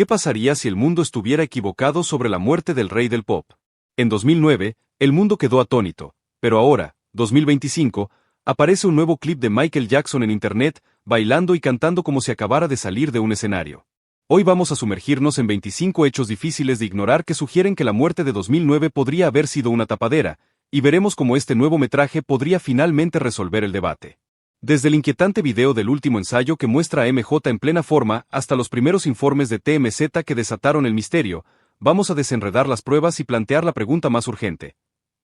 ¿Qué pasaría si el mundo estuviera equivocado sobre la muerte del rey del pop? En 2009, el mundo quedó atónito, pero ahora, 2025, aparece un nuevo clip de Michael Jackson en internet, bailando y cantando como si acabara de salir de un escenario. Hoy vamos a sumergirnos en 25 hechos difíciles de ignorar que sugieren que la muerte de 2009 podría haber sido una tapadera, y veremos cómo este nuevo metraje podría finalmente resolver el debate. Desde el inquietante video del último ensayo que muestra a MJ en plena forma hasta los primeros informes de TMZ que desataron el misterio, vamos a desenredar las pruebas y plantear la pregunta más urgente.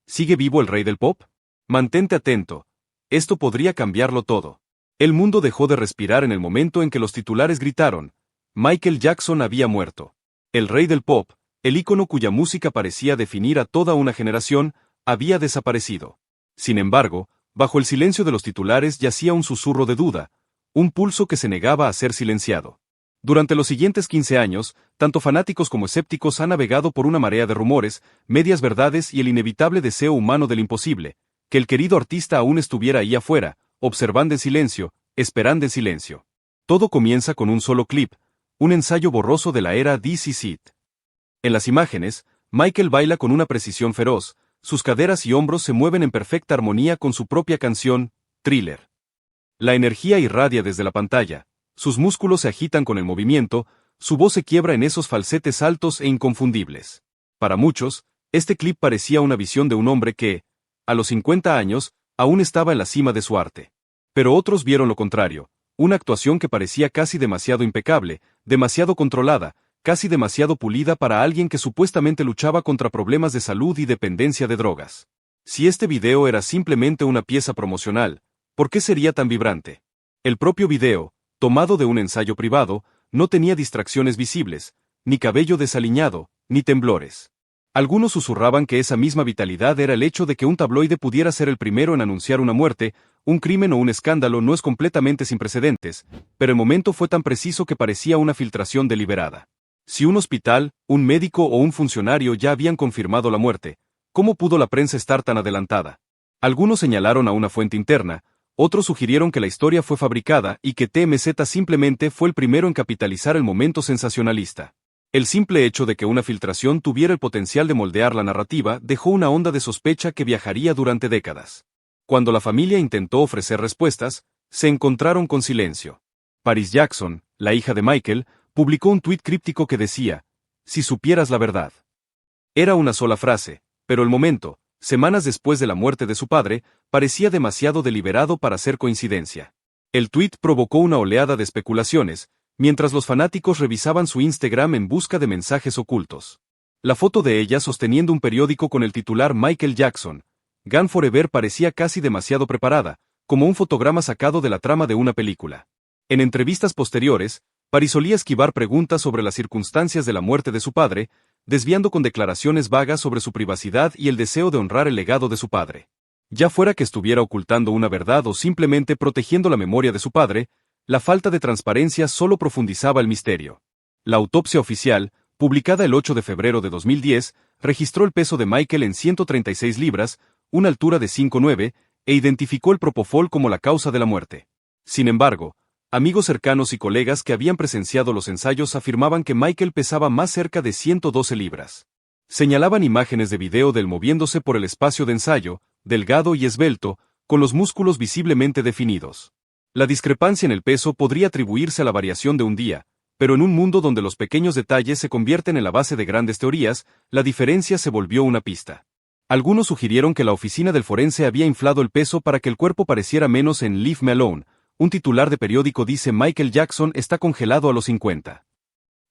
¿Sigue vivo el rey del pop? Mantente atento. Esto podría cambiarlo todo. El mundo dejó de respirar en el momento en que los titulares gritaron: Michael Jackson había muerto. El rey del pop, el ícono cuya música parecía definir a toda una generación, había desaparecido. Sin embargo, bajo el silencio de los titulares yacía un susurro de duda, un pulso que se negaba a ser silenciado. Durante los siguientes 15 años, tanto fanáticos como escépticos han navegado por una marea de rumores, medias verdades y el inevitable deseo humano del imposible, que el querido artista aún estuviera ahí afuera, observando en silencio, esperando en silencio. Todo comienza con un solo clip, un ensayo borroso de la era This Is It. En las imágenes, Michael baila con una precisión feroz, sus caderas y hombros se mueven en perfecta armonía con su propia canción, Thriller. La energía irradia desde la pantalla, sus músculos se agitan con el movimiento, su voz se quiebra en esos falsetes altos e inconfundibles. Para muchos, este clip parecía una visión de un hombre que, a los 50 años, aún estaba en la cima de su arte. Pero otros vieron lo contrario, una actuación que parecía casi demasiado impecable, demasiado controlada, casi demasiado pulida para alguien que supuestamente luchaba contra problemas de salud y dependencia de drogas. Si este video era simplemente una pieza promocional, ¿por qué sería tan vibrante? El propio video, tomado de un ensayo privado, no tenía distracciones visibles, ni cabello desaliñado, ni temblores. Algunos susurraban que esa misma vitalidad era el hecho de que un tabloide pudiera ser el primero en anunciar una muerte, un crimen o un escándalo no es completamente sin precedentes, pero el momento fue tan preciso que parecía una filtración deliberada. Si un hospital, un médico o un funcionario ya habían confirmado la muerte, ¿cómo pudo la prensa estar tan adelantada? Algunos señalaron a una fuente interna, otros sugirieron que la historia fue fabricada y que TMZ simplemente fue el primero en capitalizar el momento sensacionalista. El simple hecho de que una filtración tuviera el potencial de moldear la narrativa dejó una onda de sospecha que viajaría durante décadas. Cuando la familia intentó ofrecer respuestas, se encontraron con silencio. Paris Jackson, la hija de Michael, publicó un tuit críptico que decía: «Si supieras la verdad». Era una sola frase, pero el momento, semanas después de la muerte de su padre, parecía demasiado deliberado para ser coincidencia. El tuit provocó una oleada de especulaciones, mientras los fanáticos revisaban su Instagram en busca de mensajes ocultos. La foto de ella sosteniendo un periódico con el titular Michael Jackson, Gone Forever parecía casi demasiado preparada, como un fotograma sacado de la trama de una película. En entrevistas posteriores, Paris solía esquivar preguntas sobre las circunstancias de la muerte de su padre, desviando con declaraciones vagas sobre su privacidad y el deseo de honrar el legado de su padre. Ya fuera que estuviera ocultando una verdad o simplemente protegiendo la memoria de su padre, la falta de transparencia solo profundizaba el misterio. La autopsia oficial, publicada el 8 de febrero de 2010, registró el peso de Michael en 136 libras, una altura de 5'9", e identificó el propofol como la causa de la muerte. Sin embargo, amigos cercanos y colegas que habían presenciado los ensayos afirmaban que Michael pesaba más cerca de 112 libras. Señalaban imágenes de video de él moviéndose por el espacio de ensayo, delgado y esbelto, con los músculos visiblemente definidos. La discrepancia en el peso podría atribuirse a la variación de un día, pero en un mundo donde los pequeños detalles se convierten en la base de grandes teorías, la diferencia se volvió una pista. Algunos sugirieron que la oficina del forense había inflado el peso para que el cuerpo pareciera menos en Leave Me Alone. Un titular de periódico dice: Michael Jackson está congelado a los 50.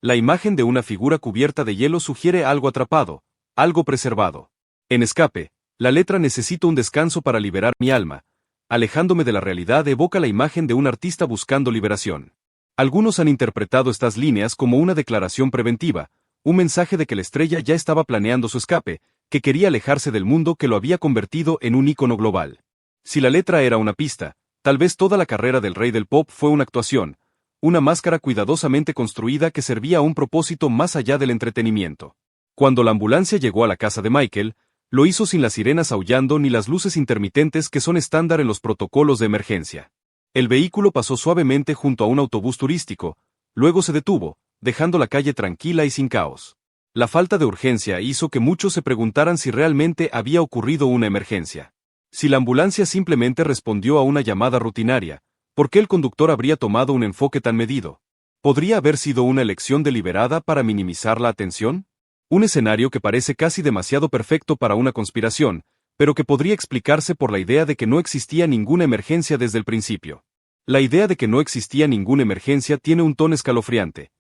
La imagen de una figura cubierta de hielo sugiere algo atrapado, algo preservado. En Escape, la letra Necesito un descanso para liberar mi alma, alejándome de la realidad evoca la imagen de un artista buscando liberación. Algunos han interpretado estas líneas como una declaración preventiva, un mensaje de que la estrella ya estaba planeando su escape, que quería alejarse del mundo que lo había convertido en un ícono global. Si la letra era una pista, tal vez toda la carrera del rey del pop fue una actuación, una máscara cuidadosamente construida que servía a un propósito más allá del entretenimiento. Cuando la ambulancia llegó a la casa de Michael, lo hizo sin las sirenas aullando ni las luces intermitentes que son estándar en los protocolos de emergencia. El vehículo pasó suavemente junto a un autobús turístico, luego se detuvo, dejando la calle tranquila y sin caos. La falta de urgencia hizo que muchos se preguntaran si realmente había ocurrido una emergencia. Si la ambulancia simplemente respondió a una llamada rutinaria, ¿por qué el conductor habría tomado un enfoque tan medido? ¿Podría haber sido una elección deliberada para minimizar la atención? Un escenario que parece casi demasiado perfecto para una conspiración, pero que podría explicarse por la idea de que no existía ninguna emergencia desde el principio. La idea de que no existía ninguna emergencia tiene un tono escalofriante.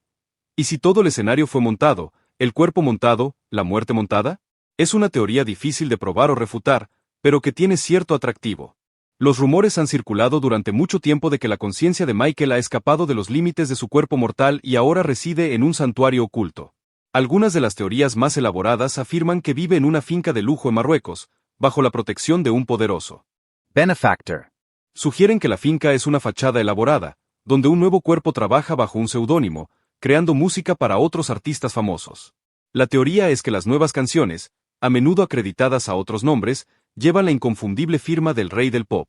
¿Y si todo el escenario fue montado, el cuerpo montado, la muerte montada? Es una teoría difícil de probar o refutar, pero que tiene cierto atractivo. Los rumores han circulado durante mucho tiempo de que la conciencia de Michael ha escapado de los límites de su cuerpo mortal y ahora reside en un santuario oculto. Algunas de las teorías más elaboradas afirman que vive en una finca de lujo en Marruecos, bajo la protección de un poderoso benefactor. Sugieren que la finca es una fachada elaborada, donde un nuevo cuerpo trabaja bajo un seudónimo, creando música para otros artistas famosos. La teoría es que las nuevas canciones, a menudo acreditadas a otros nombres, llevan la inconfundible firma del rey del pop.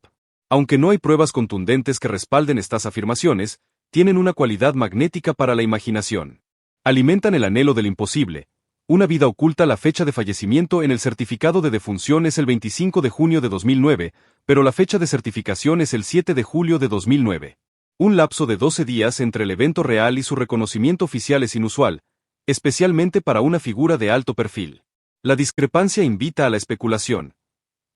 Aunque no hay pruebas contundentes que respalden estas afirmaciones, tienen una cualidad magnética para la imaginación. Alimentan el anhelo del imposible. Una vida oculta. La fecha de fallecimiento en el certificado de defunción es el 25 de junio de 2009, pero la fecha de certificación es el 7 de julio de 2009. Un lapso de 12 días entre el evento real y su reconocimiento oficial es inusual, especialmente para una figura de alto perfil. La discrepancia invita a la especulación.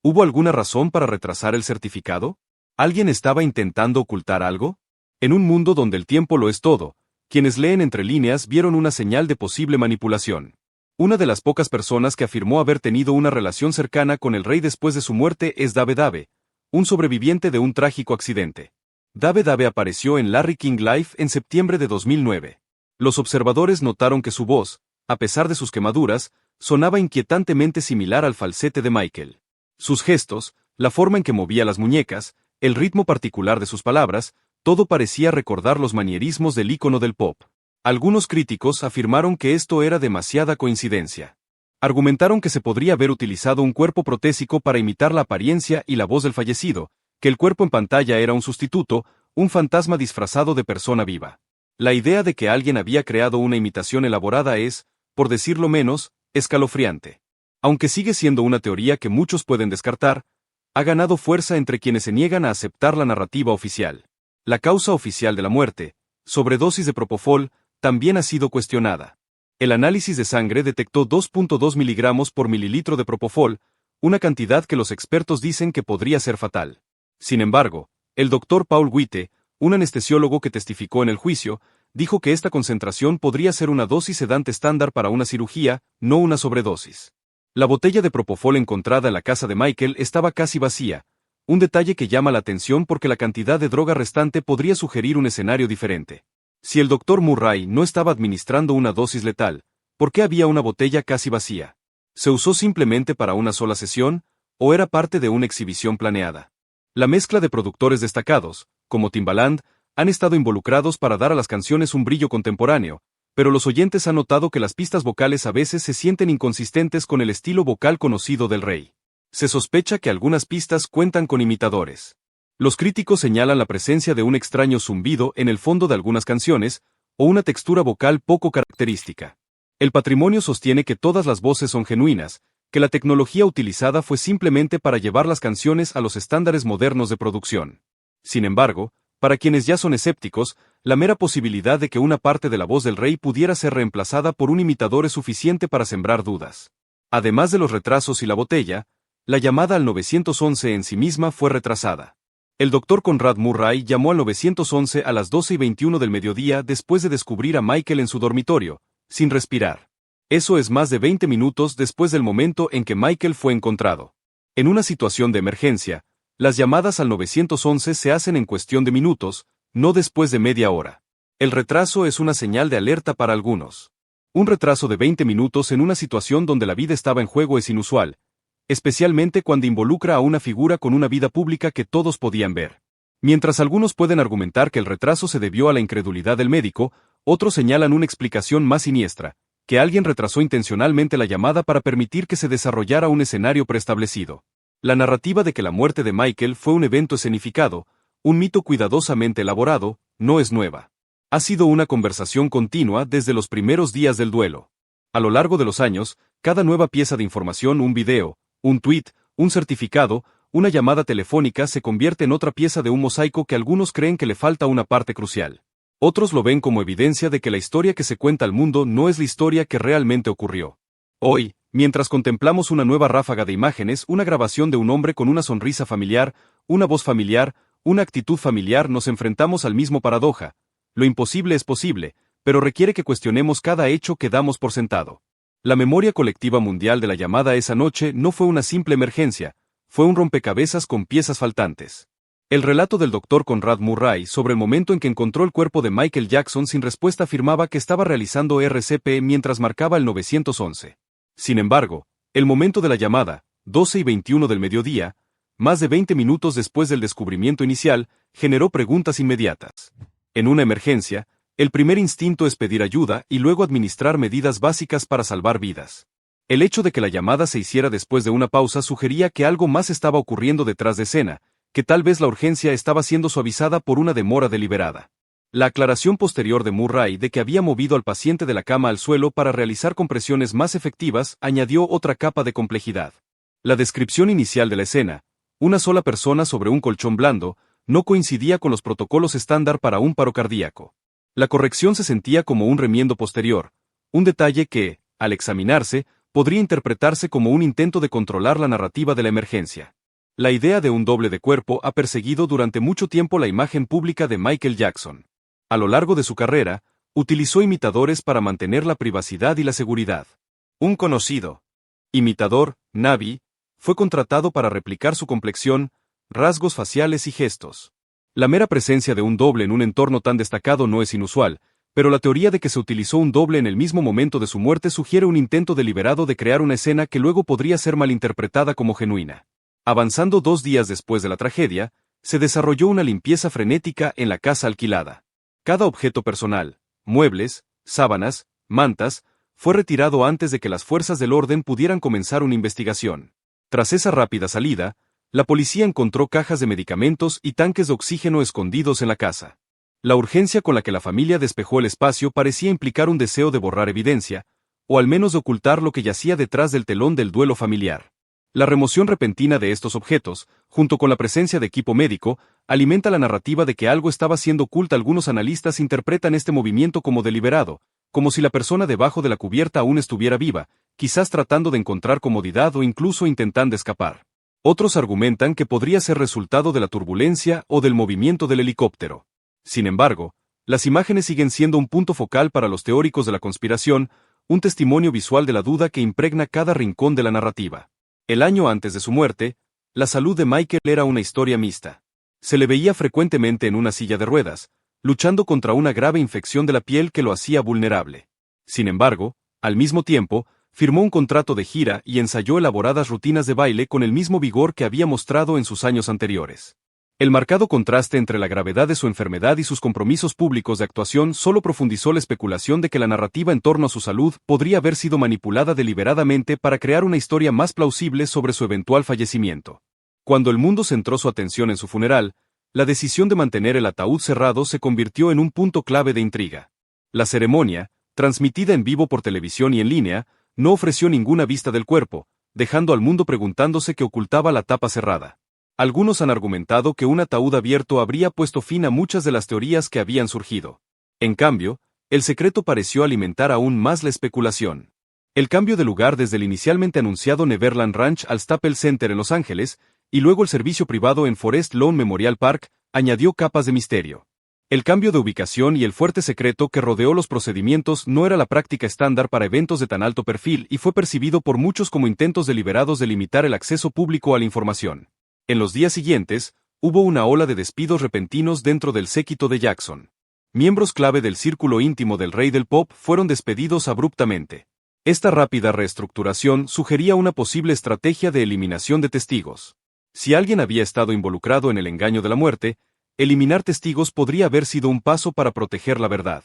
¿Hubo alguna razón para retrasar el certificado? ¿Alguien estaba intentando ocultar algo? En un mundo donde el tiempo lo es todo, quienes leen entre líneas vieron una señal de posible manipulación. Una de las pocas personas que afirmó haber tenido una relación cercana con el rey después de su muerte es Dave Dave, un sobreviviente de un trágico accidente. Dave Dave apareció en Larry King Live en septiembre de 2009. Los observadores notaron que su voz, a pesar de sus quemaduras, sonaba inquietantemente similar al falsete de Michael. Sus gestos, la forma en que movía las muñecas, el ritmo particular de sus palabras, todo parecía recordar los manierismos del ícono del pop. Algunos críticos afirmaron que esto era demasiada coincidencia. Argumentaron que se podría haber utilizado un cuerpo protésico para imitar la apariencia y la voz del fallecido, que el cuerpo en pantalla era un sustituto, un fantasma disfrazado de persona viva. La idea de que alguien había creado una imitación elaborada es, por decirlo menos, escalofriante. Aunque sigue siendo una teoría que muchos pueden descartar, ha ganado fuerza entre quienes se niegan a aceptar la narrativa oficial. La causa oficial de la muerte, sobredosis de propofol, también ha sido cuestionada. El análisis de sangre detectó 2.2 miligramos por mililitro de propofol, una cantidad que los expertos dicen que podría ser fatal. Sin embargo, el Dr. Paul Witte, un anestesiólogo que testificó en el juicio, dijo que esta concentración podría ser una dosis sedante estándar para una cirugía, no una sobredosis. La botella de propofol encontrada en la casa de Michael estaba casi vacía, un detalle que llama la atención porque la cantidad de droga restante podría sugerir un escenario diferente. Si el Dr. Murray no estaba administrando una dosis letal, ¿por qué había una botella casi vacía? ¿Se usó simplemente para una sola sesión, o era parte de una exhibición planeada? La mezcla de productores destacados, como Timbaland, han estado involucrados para dar a las canciones un brillo contemporáneo, pero los oyentes han notado que las pistas vocales a veces se sienten inconsistentes con el estilo vocal conocido del rey. Se sospecha que algunas pistas cuentan con imitadores. Los críticos señalan la presencia de un extraño zumbido en el fondo de algunas canciones, o una textura vocal poco característica. El patrimonio sostiene que todas las voces son genuinas, que la tecnología utilizada fue simplemente para llevar las canciones a los estándares modernos de producción. Sin embargo, para quienes ya son escépticos, la mera posibilidad de que una parte de la voz del rey pudiera ser reemplazada por un imitador es suficiente para sembrar dudas. Además de los retrasos y la botella, la llamada al 911 en sí misma fue retrasada. El Dr. Conrad Murray llamó al 911 a las 12:21 del mediodía después de descubrir a Michael en su dormitorio, sin respirar. Eso es más de 20 minutos después del momento en que Michael fue encontrado. En una situación de emergencia, las llamadas al 911 se hacen en cuestión de minutos, no después de media hora. El retraso es una señal de alerta para algunos. Un retraso de 20 minutos en una situación donde la vida estaba en juego es inusual, especialmente cuando involucra a una figura con una vida pública que todos podían ver. Mientras algunos pueden argumentar que el retraso se debió a la incredulidad del médico, otros señalan una explicación más siniestra, que alguien retrasó intencionalmente la llamada para permitir que se desarrollara un escenario preestablecido. La narrativa de que la muerte de Michael fue un evento escenificado, un mito cuidadosamente elaborado, no es nueva. Ha sido una conversación continua desde los primeros días del duelo. A lo largo de los años, cada nueva pieza de información, un video, un tweet, un certificado, una llamada telefónica se convierte en otra pieza de un mosaico que algunos creen que le falta una parte crucial. Otros lo ven como evidencia de que la historia que se cuenta al mundo no es la historia que realmente ocurrió. Hoy, mientras contemplamos una nueva ráfaga de imágenes, una grabación de un hombre con una sonrisa familiar, una voz familiar, una actitud familiar, nos enfrentamos al mismo paradoja. Lo imposible es posible, pero requiere que cuestionemos cada hecho que damos por sentado. La memoria colectiva mundial de la llamada esa noche no fue una simple emergencia, fue un rompecabezas con piezas faltantes. El relato del Dr. Conrad Murray sobre el momento en que encontró el cuerpo de Michael Jackson sin respuesta afirmaba que estaba realizando RCP mientras marcaba el 911. Sin embargo, el momento de la llamada, 12:21 del mediodía, más de 20 minutos después del descubrimiento inicial, generó preguntas inmediatas. En una emergencia, el primer instinto es pedir ayuda y luego administrar medidas básicas para salvar vidas. El hecho de que la llamada se hiciera después de una pausa sugería que algo más estaba ocurriendo detrás de escena, que tal vez la urgencia estaba siendo suavizada por una demora deliberada. La aclaración posterior de Murray de que había movido al paciente de la cama al suelo para realizar compresiones más efectivas añadió otra capa de complejidad. La descripción inicial de la escena, una sola persona sobre un colchón blando, no coincidía con los protocolos estándar para un paro cardíaco. La corrección se sentía como un remiendo posterior, un detalle que, al examinarse, podría interpretarse como un intento de controlar la narrativa de la emergencia. La idea de un doble de cuerpo ha perseguido durante mucho tiempo la imagen pública de Michael Jackson. A lo largo de su carrera, utilizó imitadores para mantener la privacidad y la seguridad. Un conocido imitador, Navi, fue contratado para replicar su complexión, rasgos faciales y gestos. La mera presencia de un doble en un entorno tan destacado no es inusual, pero la teoría de que se utilizó un doble en el mismo momento de su muerte sugiere un intento deliberado de crear una escena que luego podría ser malinterpretada como genuina. Avanzando 2 días después de la tragedia, se desarrolló una limpieza frenética en la casa alquilada. Cada objeto personal, muebles, sábanas, mantas, fue retirado antes de que las fuerzas del orden pudieran comenzar una investigación. Tras esa rápida salida, la policía encontró cajas de medicamentos y tanques de oxígeno escondidos en la casa. La urgencia con la que la familia despejó el espacio parecía implicar un deseo de borrar evidencia, o al menos de ocultar lo que yacía detrás del telón del duelo familiar. La remoción repentina de estos objetos, junto con la presencia de equipo médico, alimenta la narrativa de que algo estaba siendo oculto. Algunos analistas interpretan este movimiento como deliberado, como si la persona debajo de la cubierta aún estuviera viva, quizás tratando de encontrar comodidad o incluso intentando escapar. Otros argumentan que podría ser resultado de la turbulencia o del movimiento del helicóptero. Sin embargo, las imágenes siguen siendo un punto focal para los teóricos de la conspiración, un testimonio visual de la duda que impregna cada rincón de la narrativa. El año antes de su muerte, la salud de Michael era una historia mixta. Se le veía frecuentemente en una silla de ruedas, luchando contra una grave infección de la piel que lo hacía vulnerable. Sin embargo, al mismo tiempo, firmó un contrato de gira y ensayó elaboradas rutinas de baile con el mismo vigor que había mostrado en sus años anteriores. El marcado contraste entre la gravedad de su enfermedad y sus compromisos públicos de actuación solo profundizó la especulación de que la narrativa en torno a su salud podría haber sido manipulada deliberadamente para crear una historia más plausible sobre su eventual fallecimiento. Cuando el mundo centró su atención en su funeral, la decisión de mantener el ataúd cerrado se convirtió en un punto clave de intriga. La ceremonia, transmitida en vivo por televisión y en línea, no ofreció ninguna vista del cuerpo, dejando al mundo preguntándose qué ocultaba la tapa cerrada. Algunos han argumentado que un ataúd abierto habría puesto fin a muchas de las teorías que habían surgido. En cambio, el secreto pareció alimentar aún más la especulación. El cambio de lugar desde el inicialmente anunciado Neverland Ranch al Staples Center en Los Ángeles, y luego el servicio privado en Forest Lawn Memorial Park, añadió capas de misterio. El cambio de ubicación y el fuerte secreto que rodeó los procedimientos no era la práctica estándar para eventos de tan alto perfil y fue percibido por muchos como intentos deliberados de limitar el acceso público a la información. En los días siguientes, hubo una ola de despidos repentinos dentro del séquito de Jackson. Miembros clave del círculo íntimo del rey del pop fueron despedidos abruptamente. Esta rápida reestructuración sugería una posible estrategia de eliminación de testigos. Si alguien había estado involucrado en el engaño de la muerte, eliminar testigos podría haber sido un paso para proteger la verdad.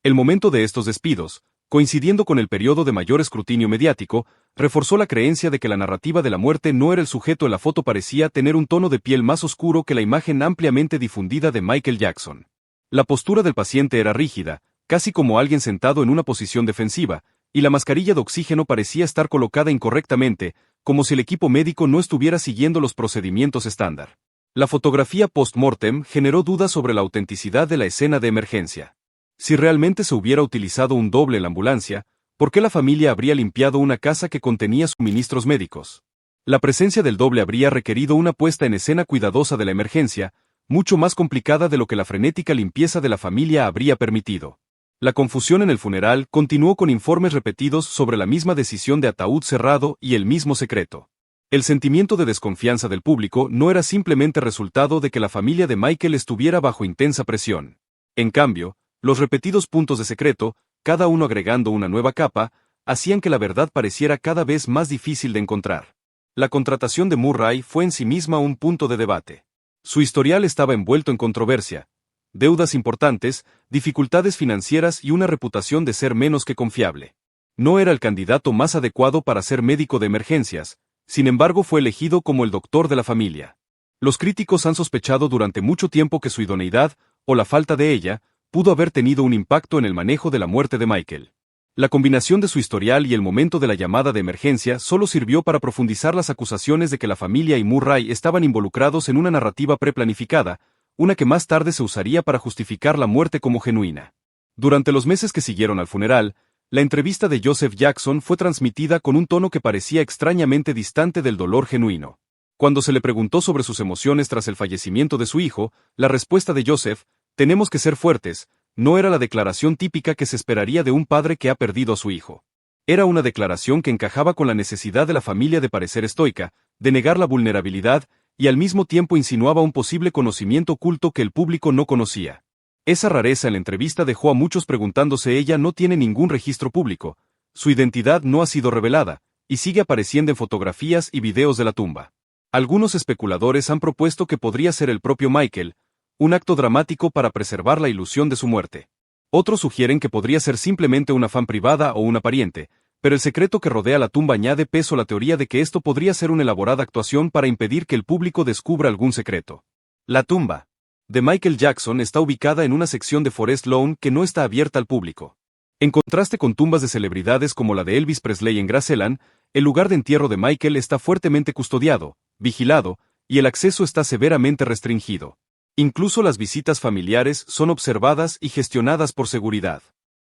El momento de estos despidos, coincidiendo con el periodo de mayor escrutinio mediático, reforzó la creencia de que la narrativa de la muerte no era el sujeto en la foto. Parecía tener un tono de piel más oscuro que la imagen ampliamente difundida de Michael Jackson. La postura del paciente era rígida, casi como alguien sentado en una posición defensiva, y la mascarilla de oxígeno parecía estar colocada incorrectamente, como si el equipo médico no estuviera siguiendo los procedimientos estándar. La fotografía post-mortem generó dudas sobre la autenticidad de la escena de emergencia. Si realmente se hubiera utilizado un doble en la ambulancia, ¿por qué la familia habría limpiado una casa que contenía suministros médicos? La presencia del doble habría requerido una puesta en escena cuidadosa de la emergencia, mucho más complicada de lo que la frenética limpieza de la familia habría permitido. La confusión en el funeral continuó con informes repetidos sobre la misma decisión de ataúd cerrado y el mismo secreto. El sentimiento de desconfianza del público no era simplemente resultado de que la familia de Michael estuviera bajo intensa presión. En cambio, los repetidos puntos de secreto, cada uno agregando una nueva capa, hacían que la verdad pareciera cada vez más difícil de encontrar. La contratación de Murray fue en sí misma un punto de debate. Su historial estaba envuelto en controversia, deudas importantes, dificultades financieras y una reputación de ser menos que confiable. No era el candidato más adecuado para ser médico de emergencias, sin embargo fue elegido como el doctor de la familia. Los críticos han sospechado durante mucho tiempo que su idoneidad, o la falta de ella, pudo haber tenido un impacto en el manejo de la muerte de Michael. La combinación de su historial y el momento de la llamada de emergencia solo sirvió para profundizar las acusaciones de que la familia y Murray estaban involucrados en una narrativa preplanificada, una que más tarde se usaría para justificar la muerte como genuina. Durante los meses que siguieron al funeral, la entrevista de Joseph Jackson fue transmitida con un tono que parecía extrañamente distante del dolor genuino. Cuando se le preguntó sobre sus emociones tras el fallecimiento de su hijo, la respuesta de Joseph, "Tenemos que ser fuertes", no era la declaración típica que se esperaría de un padre que ha perdido a su hijo. Era una declaración que encajaba con la necesidad de la familia de parecer estoica, de negar la vulnerabilidad, y al mismo tiempo insinuaba un posible conocimiento oculto que el público no conocía. Esa rareza en la entrevista dejó a muchos preguntándose: ella no tiene ningún registro público, su identidad no ha sido revelada, y sigue apareciendo en fotografías y videos de la tumba. Algunos especuladores han propuesto que podría ser el propio Michael, un acto dramático para preservar la ilusión de su muerte. Otros sugieren que podría ser simplemente una fan privada o una pariente, pero el secreto que rodea la tumba añade peso a la teoría de que esto podría ser una elaborada actuación para impedir que el público descubra algún secreto. La tumba de Michael Jackson está ubicada en una sección de Forest Lawn que no está abierta al público. En contraste con tumbas de celebridades como la de Elvis Presley en Graceland, el lugar de entierro de Michael está fuertemente custodiado, vigilado, y el acceso está severamente restringido. Incluso las visitas familiares son observadas y gestionadas por seguridad.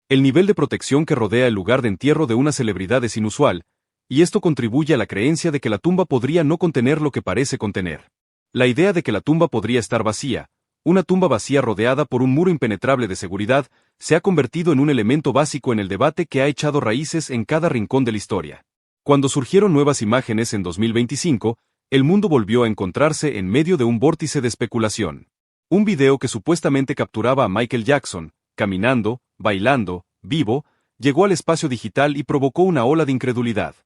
El nivel de protección que rodea el lugar de entierro de una celebridad es inusual, y esto contribuye a la creencia de que la tumba podría no contener lo que parece contener. La idea de que la tumba podría estar vacía, una tumba vacía rodeada por un muro impenetrable de seguridad, se ha convertido en un elemento básico en el debate que ha echado raíces en cada rincón de la historia. Cuando surgieron nuevas imágenes en 2025, el mundo volvió a encontrarse en medio de un vórtice de especulación. Un video que supuestamente capturaba a Michael Jackson, caminando, bailando, vivo, llegó al espacio digital y provocó una ola de incredulidad.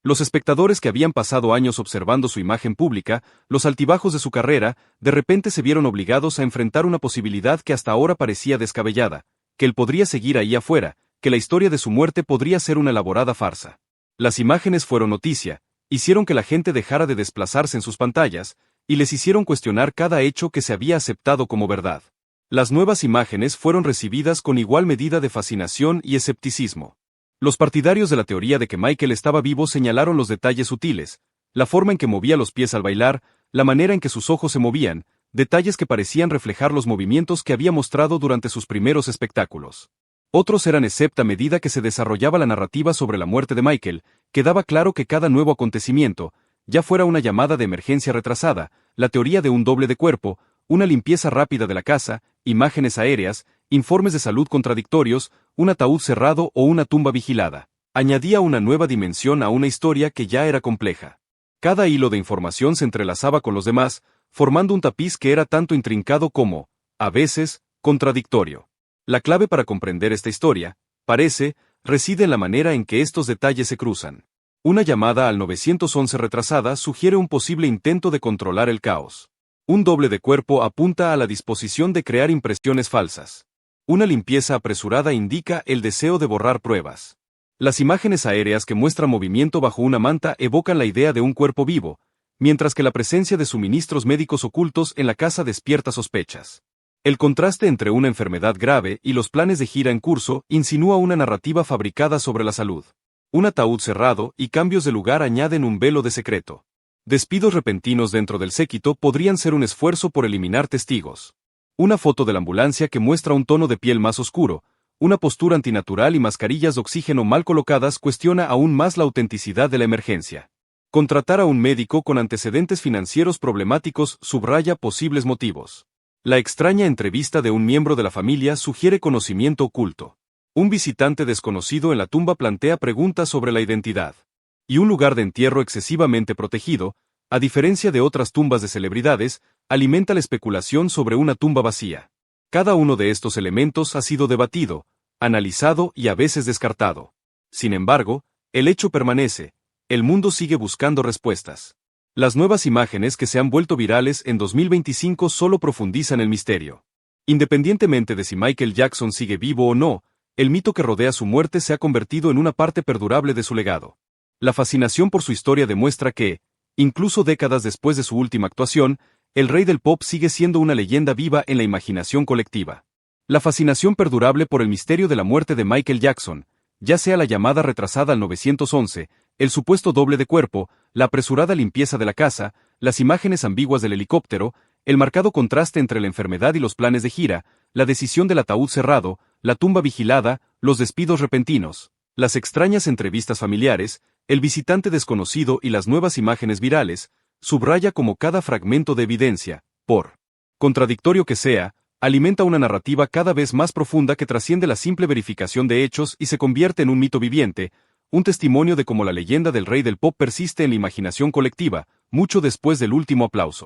Los espectadores que habían pasado años observando su imagen pública, los altibajos de su carrera, de repente se vieron obligados a enfrentar una posibilidad que hasta ahora parecía descabellada, que él podría seguir ahí afuera, que la historia de su muerte podría ser una elaborada farsa. Las imágenes fueron noticia, hicieron que la gente dejara de desplazarse en sus pantallas, y les hicieron cuestionar cada hecho que se había aceptado como verdad. Las nuevas imágenes fueron recibidas con igual medida de fascinación y escepticismo. Los partidarios de la teoría de que Michael estaba vivo señalaron los detalles sutiles, la forma en que movía los pies al bailar, la manera en que sus ojos se movían, detalles que parecían reflejar los movimientos que había mostrado durante sus primeros espectáculos. Otros eran excepta a medida que se desarrollaba la narrativa sobre la muerte de Michael, quedaba claro que cada nuevo acontecimiento, ya fuera una llamada de emergencia retrasada, la teoría de un doble de cuerpo, una limpieza rápida de la casa, imágenes aéreas, informes de salud contradictorios, un ataúd cerrado o una tumba vigilada, añadía una nueva dimensión a una historia que ya era compleja. Cada hilo de información se entrelazaba con los demás, formando un tapiz que era tanto intrincado como, a veces, contradictorio. La clave para comprender esta historia, parece, reside en la manera en que estos detalles se cruzan. Una llamada al 911 retrasada sugiere un posible intento de controlar el caos. Un doble de cuerpo apunta a la disposición de crear impresiones falsas. Una limpieza apresurada indica el deseo de borrar pruebas. Las imágenes aéreas que muestran movimiento bajo una manta evocan la idea de un cuerpo vivo, mientras que la presencia de suministros médicos ocultos en la casa despierta sospechas. El contraste entre una enfermedad grave y los planes de gira en curso insinúa una narrativa fabricada sobre la salud. Un ataúd cerrado y cambios de lugar añaden un velo de secreto. Despidos repentinos dentro del séquito podrían ser un esfuerzo por eliminar testigos. Una foto de la ambulancia que muestra un tono de piel más oscuro, una postura antinatural y mascarillas de oxígeno mal colocadas cuestiona aún más la autenticidad de la emergencia. Contratar a un médico con antecedentes financieros problemáticos subraya posibles motivos. La extraña entrevista de un miembro de la familia sugiere conocimiento oculto. Un visitante desconocido en la tumba plantea preguntas sobre la identidad. Y un lugar de entierro excesivamente protegido, a diferencia de otras tumbas de celebridades, alimenta la especulación sobre una tumba vacía. Cada uno de estos elementos ha sido debatido, analizado y a veces descartado. Sin embargo, el hecho permanece, el mundo sigue buscando respuestas. Las nuevas imágenes que se han vuelto virales en 2025 solo profundizan el misterio. Independientemente de si Michael Jackson sigue vivo o no, el mito que rodea su muerte se ha convertido en una parte perdurable de su legado. La fascinación por su historia demuestra que, incluso décadas después de su última actuación, el rey del pop sigue siendo una leyenda viva en la imaginación colectiva. La fascinación perdurable por el misterio de la muerte de Michael Jackson, ya sea la llamada retrasada al 911, el supuesto doble de cuerpo, la apresurada limpieza de la casa, las imágenes ambiguas del helicóptero, el marcado contraste entre la enfermedad y los planes de gira, la decisión del ataúd cerrado, la tumba vigilada, los despidos repentinos, las extrañas entrevistas familiares, el visitante desconocido y las nuevas imágenes virales, subraya como cada fragmento de evidencia, por contradictorio que sea, alimenta una narrativa cada vez más profunda que trasciende la simple verificación de hechos y se convierte en un mito viviente, un testimonio de cómo la leyenda del rey del pop persiste en la imaginación colectiva, mucho después del último aplauso.